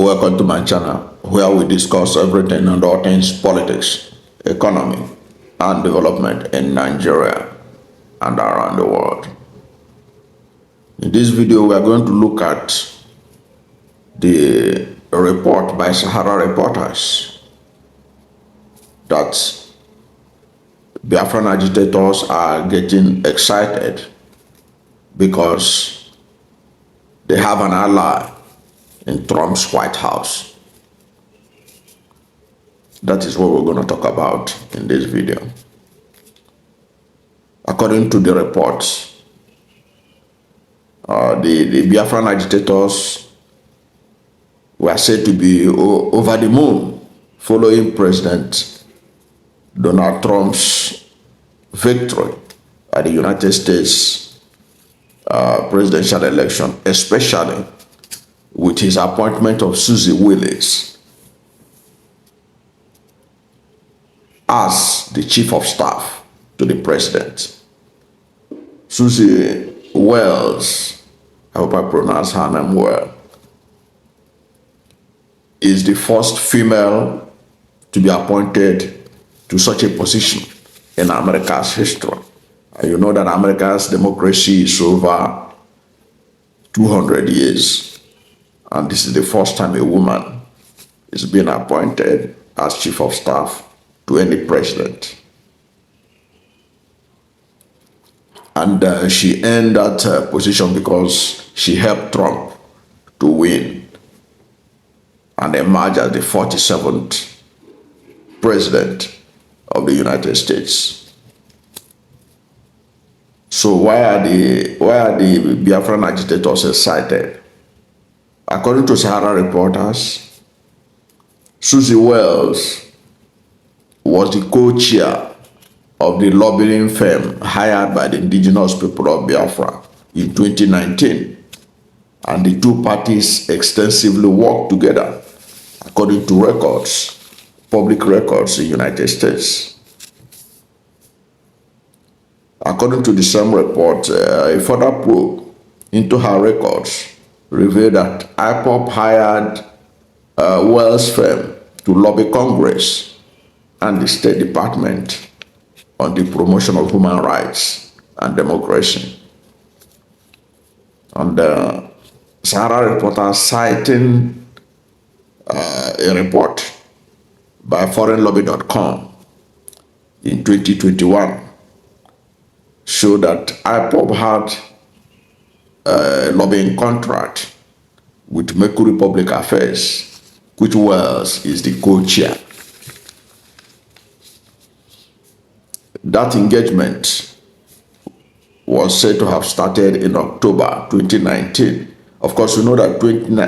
welcome to my channel where we discuss everything and all things politics, economy, and development in Nigeria and around the world. In this video, we are going to look at the report by Sahara reporters that Biafra agitators are getting excited because they have an ally in Trump's White House. That is what we're going to talk about in this video. According to the reports, the Biafran agitators were said to be over the moon following President Donald Trump's victory at the United States presidential election, especially with his appointment of Susie Wiles as the chief of staff to the president. Susie Wiles, I hope I pronounce her name well, is the first female to be appointed to such a position in America's history. And you know that America's democracy is over 200 years. And this is the first time a woman is being appointed as chief of staff to any president. And she earned that position because she helped Trump to win and emerge as the 47th president of the United States. So why are the Biafran agitators excited? According to Sahara reporters, Susie Wiles was the co-chair of the lobbying firm hired by the Indigenous People of Biafra in 2019, and the two parties extensively worked together, according to records, public records in the United States. According to the same report, a further probe into her records revealed that IPOB hired Wiles' firm to lobby Congress and the State Department on the promotion of human rights and democracy. And Sahara reporters citing a report by foreignlobby.com in 2021 showed that IPOB had a lobbying contract with Mercury Public Affairs, which Wiles is the co-chair. That engagement was said to have started in October 2019. Of course, you know that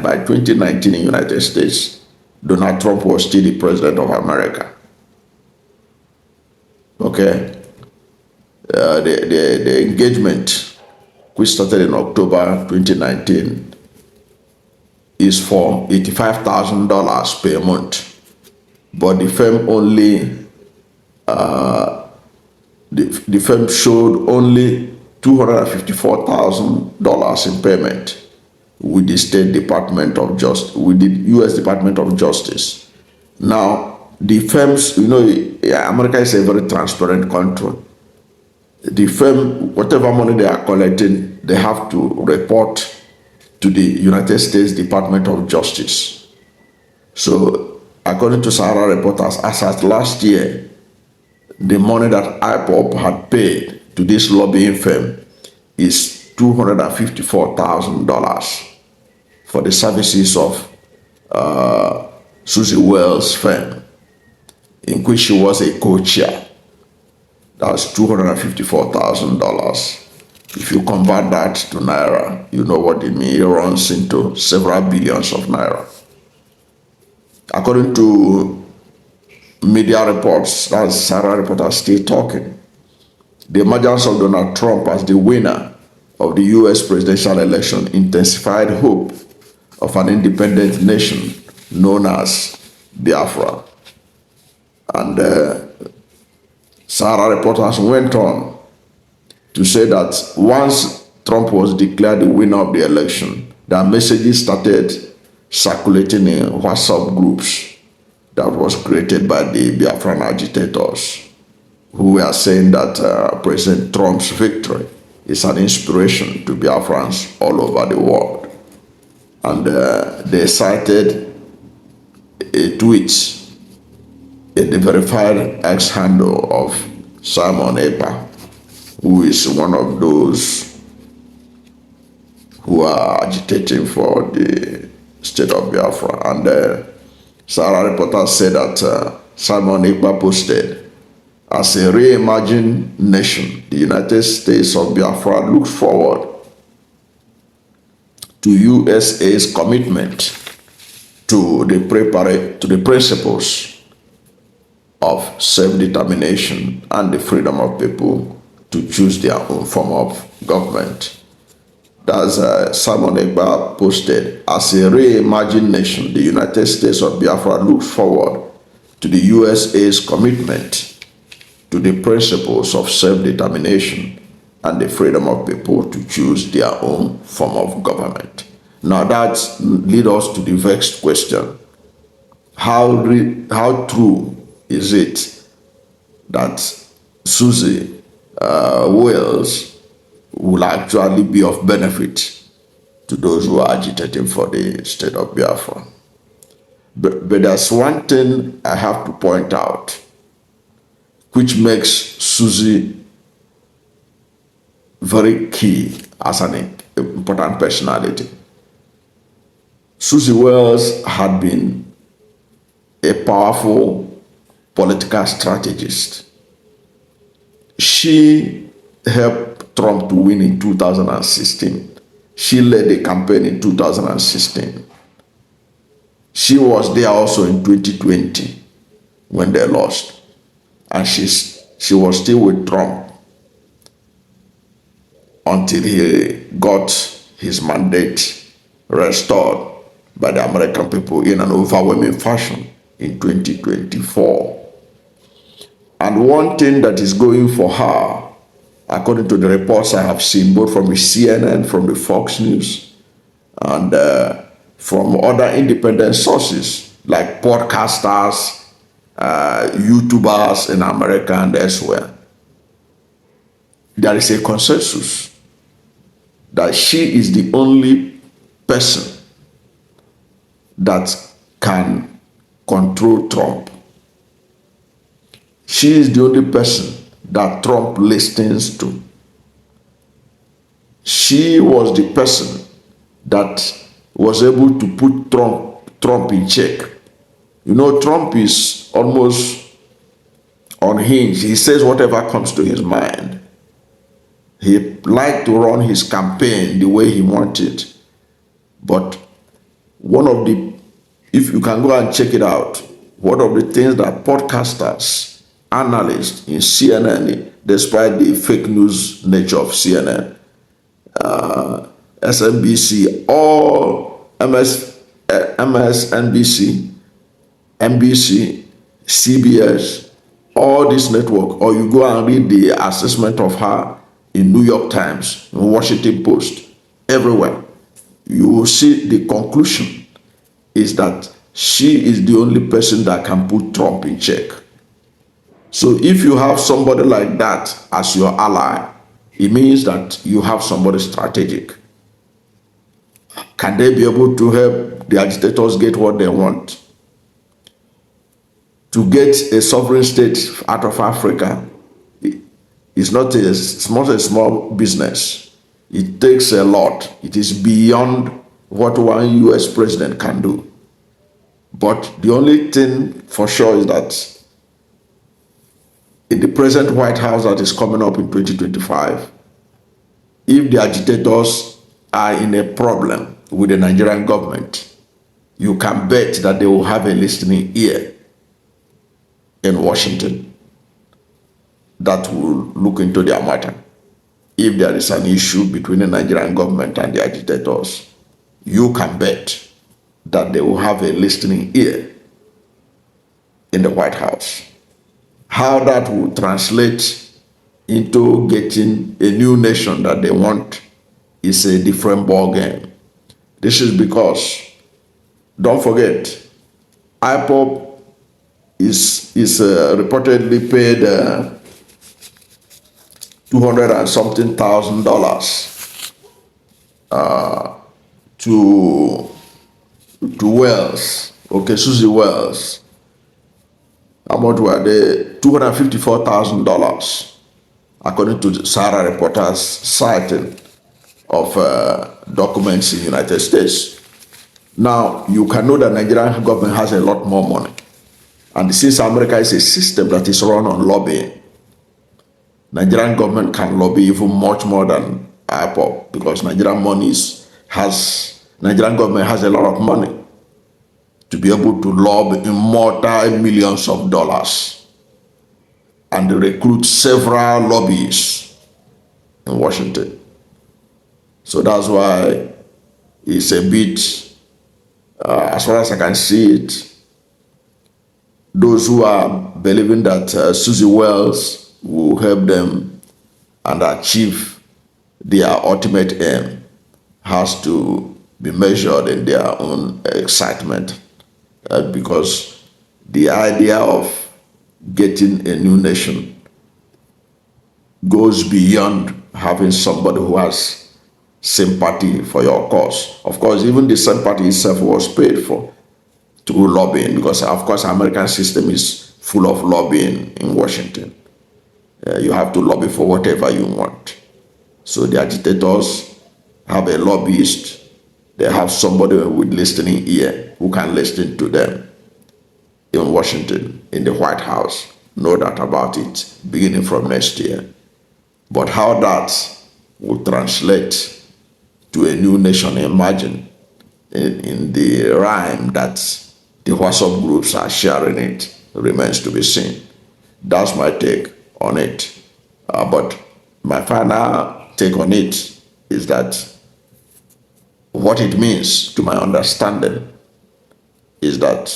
by 2019 in the United States, Donald Trump was still the president of America. Okay? The engagement, which started in October 2019, is for $85,000 per month. But the firm only, the firm showed only $254,000 in payment with the State Department of Justice, with the U.S. Department of Justice. Now, the firms, you know, America is a very transparent country. The firm, whatever money they are collecting, they have to report to the United States Department of Justice. So, according to Sahara reporters, as at last year, the money that IPOB had paid to this lobbying firm is $254,000 for the services of Susie Wiles' firm, in which she was a co-chair. That's $254,000. If you convert that to Naira, you know what it means. It runs into several billions of Naira. According to media reports, that's Sarah reporters still talking, the emergence of Donald Trump as the winner of the U.S. presidential election intensified hope of an independent nation known as Biafra. And Sahara reporters went on to say that once Trump was declared the winner of the election, that messages started circulating in WhatsApp groups that was created by the Biafra Agitators, who were saying that President Trump's victory is an inspiration to Biafrans all over the world. And they cited a tweet in the verified X handle of Simon Ekpa, who is one of those who are agitating for the state of Biafra. And Sarah reporter said that Simon Ekpa posted, as a reimagined nation, the United States of Biafra looks forward to USA's commitment to the principles of self-determination and the freedom of people to choose their own form of government. That's Simon Ekpa posted, as a reimagined nation, the United States of Biafra looks forward to the USA's commitment to the principles of self-determination and the freedom of people to choose their own form of government. Now that leads us to the vexed question. How true is it that Susie Wiles will actually be of benefit to those who are agitating for the state of Biafra? But there's one thing I have to point out, which makes Susie very key as an important personality. Susie Wiles had been a powerful political strategist. She helped Trump to win in 2016. She led the campaign in 2016. She was there also in 2020 when they lost. And she was still with Trump until he got his mandate restored by the American people in an overwhelming fashion in 2024. And one thing that is going for her, according to the reports I have seen, both from the CNN, from the Fox News, and from other independent sources like podcasters, YouTubers in America and elsewhere, there is a consensus that she is the only person that can control Trump. She is the only person that Trump listens to. She was the person that was able to put Trump in check. You know, Trump is almost unhinged. He says whatever comes to his mind. He liked to run his campaign the way he wanted. But one of the, if you can go and check it out, one of the things that podcasters, analysts in CNN, despite the fake news nature of CNN, SNBC, all MSNBC, NBC, CBS, all this network, or you go and read the assessment of her in New York Times, in Washington Post, everywhere, you will see the conclusion is that she is the only person that can put Trump in check. So if you have somebody like that as your ally, it means that you have somebody strategic. Can they be able to help the agitators get what they want? To get a sovereign state out of Africa is not a small business. It takes a lot. It is beyond what one US president can do. But the only thing for sure is that in the present White House that is coming up in 2025, if the agitators are in a problem with the Nigerian government, you can bet that they will have a listening ear in Washington that will look into their matter. If there is an issue between the Nigerian government and the agitators, you can bet that they will have a listening ear in the White House. How that will translate into getting a new nation that they want is a different ballgame. This is because Don't forget, IPOB is reportedly paid 200 and something $1,000 to Wiles. Okay, Susie Wiles. How much were they? $254,000, according to the Sahara Reporters citing of documents in the United States. Now, you can know that Nigerian government has a lot more money. And since America is a system that is run on lobbying, Nigerian government can lobby even much more than IPOB, because Nigerian government has a lot of money to be able to lobby in multi-millions of dollars and recruit several lobbyists in Washington. So that's why it's a bit, as far as I can see it, those who are believing that Susie Wiles will help them and achieve their ultimate aim has to be measured in their own excitement, because the idea of getting a new nation goes beyond having somebody who has sympathy for your cause. Of course, even the sympathy itself was paid for through lobbying, because of course American system is full of lobbying in Washington. You have to lobby for whatever you want. So the agitators have a lobbyist. They have somebody with listening ear who can listen to them in Washington, in the White House. No doubt about it, beginning from next year. But how that will translate to a new nation, imagine, in the rhyme that the WhatsApp groups are sharing it, remains to be seen. That's my take on it. But my final take on it is that what it means, to my understanding, is that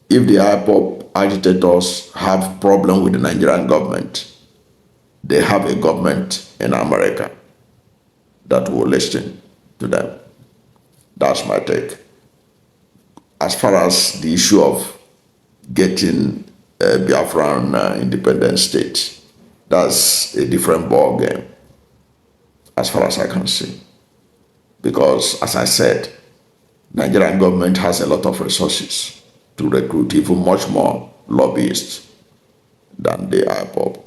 if the IPOB agitators have problem with the Nigerian government, they have a government in America that will listen to them. That's my take. As far as the issue of getting a Biafran independent state, that's a different ball game, as far as I can see. Because, as I said, Nigerian government has a lot of resources to recruit even much more lobbyists than the IPOB.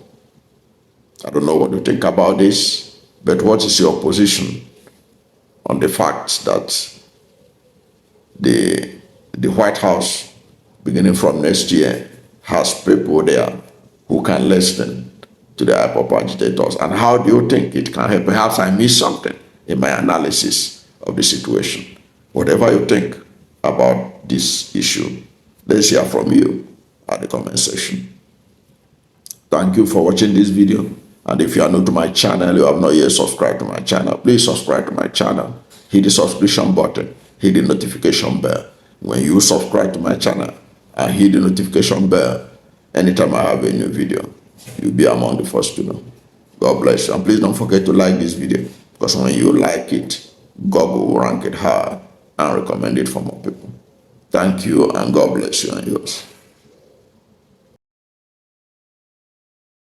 I don't know what you think about this, but what is your position on the fact that the White House, beginning from next year, has people there who can listen to the IPOB agitators? And how do you think it can help? Perhaps I missed something in my analysis of the situation. Whatever you think about this issue, let's hear from you at the comment section. Thank you for watching this video. And if you are new to my channel, you have not yet subscribed to my channel, please subscribe to my channel. Hit the subscription button, hit the notification bell. When you subscribe to my channel and hit the notification bell, anytime I have a new video, you'll be among the first to know. God bless you. And please don't forget to like this video, because when you like it, Google will rank it high and recommend it for more people. Thank you, and God bless you and yours.